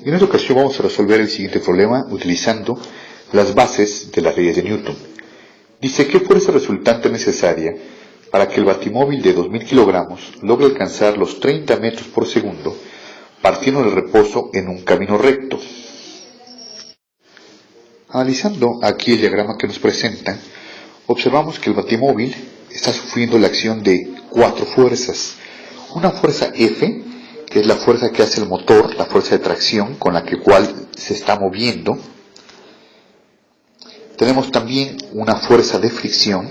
En esta ocasión vamos a resolver el siguiente problema utilizando las bases de las leyes de Newton. Dice, ¿qué fuerza resultante es necesaria para que el batimóvil de 2000 kilogramos logre alcanzar los 30 metros por segundo partiendo del reposo en un camino recto? Analizando aquí el diagrama que nos presenta, observamos que el batimóvil está sufriendo la acción de 4 fuerzas. Una fuerza F, que es la fuerza que hace el motor, la fuerza de tracción con la cual se está moviendo. Tenemos también una fuerza de fricción,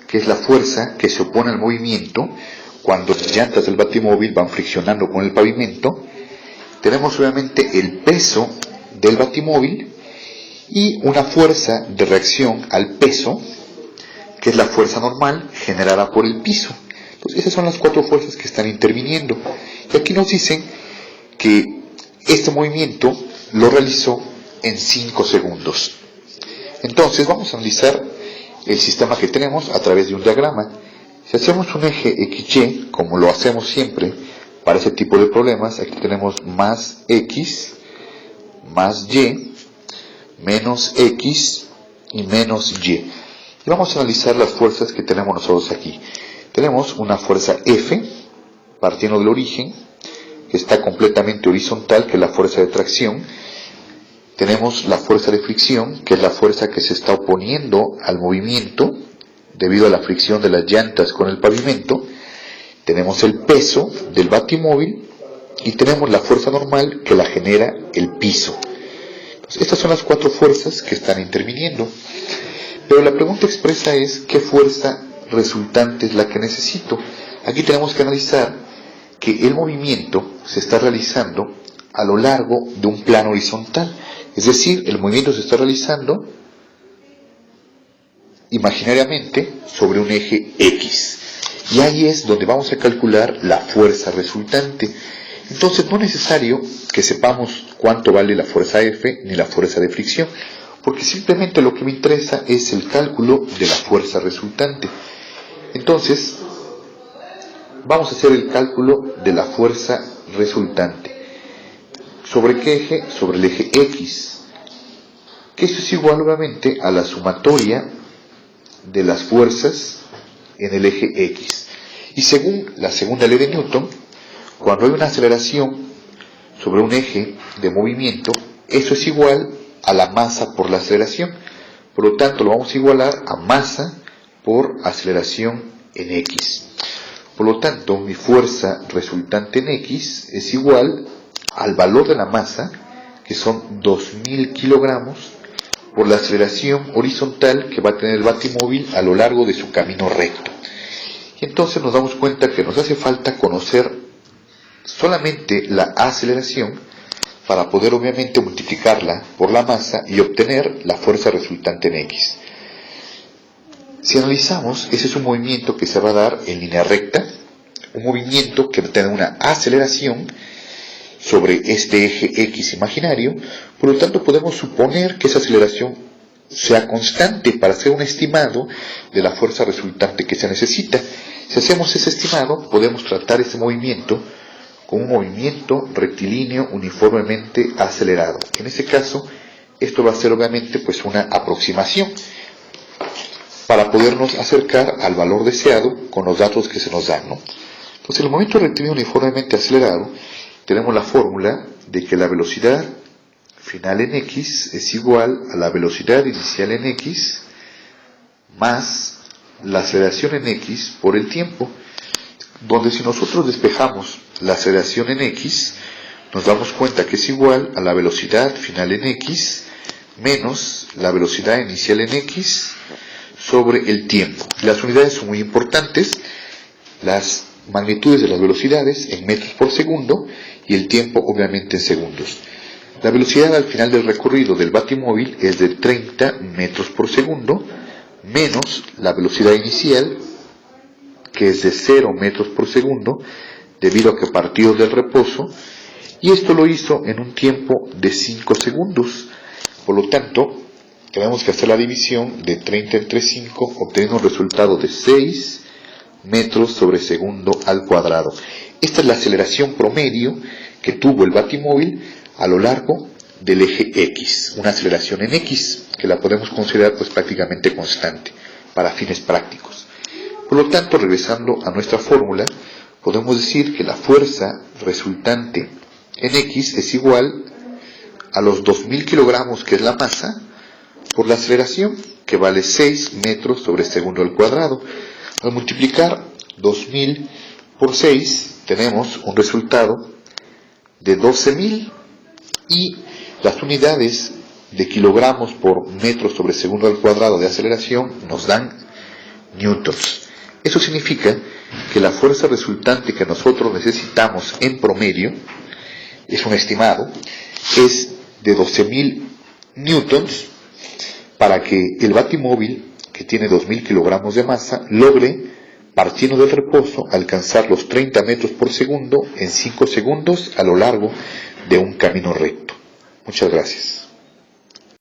que es la fuerza que se opone al movimiento cuando las llantas del batimóvil van friccionando con el pavimento. Tenemos obviamente el peso del batimóvil y una fuerza de reacción al peso, que es la fuerza normal generada por el piso. Entonces, esas son las 4 fuerzas que están interviniendo. Y aquí nos dicen que este movimiento lo realizó en 5 segundos. Entonces, vamos a analizar el sistema que tenemos a través de un diagrama. Si hacemos un eje XY, como lo hacemos siempre para ese tipo de problemas, aquí tenemos más X, más Y, menos X y menos Y. Y vamos a analizar las fuerzas que tenemos nosotros aquí. Tenemos una fuerza F, partiendo del origen, que está completamente horizontal, que es la fuerza de tracción. Tenemos la fuerza de fricción, que es la fuerza que se está oponiendo al movimiento, debido a la fricción de las llantas con el pavimento. Tenemos el peso del batimóvil, y tenemos la fuerza normal, que la genera el piso. Entonces, estas son las 4 fuerzas que están interviniendo. Pero la pregunta expresa es, ¿qué fuerza resultante es la que necesito? Aquí tenemos que analizar que el movimiento se está realizando a lo largo de un plano horizontal. Es decir, el movimiento se está realizando imaginariamente sobre un eje X. Y ahí es donde vamos a calcular la fuerza resultante. Entonces no es necesario que sepamos cuánto vale la fuerza F ni la fuerza de fricción, porque simplemente lo que me interesa es el cálculo de la fuerza resultante. Entonces, vamos a hacer el cálculo de la fuerza resultante. ¿Sobre qué eje? Sobre el eje X. Que esto es igual obviamente a la sumatoria de las fuerzas en el eje X. Y según la segunda ley de Newton, cuando hay una aceleración sobre un eje de movimiento, eso es igual a la masa por la aceleración. Por lo tanto, lo vamos a igualar a masa por aceleración en X. Por lo tanto, mi fuerza resultante en X es igual al valor de la masa, que son 2000 kilogramos, por la aceleración horizontal que va a tener el batimóvil a lo largo de su camino recto. Y entonces nos damos cuenta que nos hace falta conocer solamente la aceleración para poder obviamente multiplicarla por la masa y obtener la fuerza resultante en X. Si analizamos, ese es un movimiento que se va a dar en línea recta, un movimiento que va a tener una aceleración sobre este eje X imaginario. Por lo tanto, podemos suponer que esa aceleración sea constante para hacer un estimado de la fuerza resultante que se necesita. Si hacemos ese estimado, podemos tratar ese movimiento como un movimiento rectilíneo uniformemente acelerado. En este caso, esto va a ser obviamente pues una aproximación para podernos acercar al valor deseado con los datos que se nos dan, ¿no? Entonces, el movimiento rectilíneo uniformemente acelerado, tenemos la fórmula de que la velocidad final en X es igual a la velocidad inicial en X más la aceleración en X por el tiempo, donde si nosotros despejamos la aceleración en X, nos damos cuenta que es igual a la velocidad final en X menos la velocidad inicial en X sobre el tiempo. Las unidades son muy importantes, las magnitudes de las velocidades en metros por segundo y el tiempo obviamente en segundos. La velocidad al final del recorrido del batimóvil es de 30 metros por segundo menos la velocidad inicial, que es de 0 metros por segundo, debido a que partió del reposo, y esto lo hizo en un tiempo de 5 segundos. Por lo tanto, tenemos que hacer la división de 30 entre 5, obteniendo un resultado de 6 metros sobre segundo al cuadrado. Esta es la aceleración promedio que tuvo el batimóvil a lo largo del eje X, una aceleración en X, que la podemos considerar pues prácticamente constante para fines prácticos. Por lo tanto, regresando a nuestra fórmula, podemos decir que la fuerza resultante en X es igual a los 2000 kilogramos, que es la masa, por la aceleración, que vale 6 metros sobre segundo al cuadrado. Al multiplicar 2000 por 6, tenemos un resultado de 12.000, y las unidades de kilogramos por metro sobre segundo al cuadrado de aceleración nos dan newtons. Eso significa que la fuerza resultante que nosotros necesitamos en promedio, es un estimado, es de 12.000 newtons para que el batimóvil, que tiene 2.000 kilogramos de masa, logre, partiendo del reposo, alcanzar los 30 metros por segundo en 5 segundos a lo largo de un camino recto. Muchas gracias.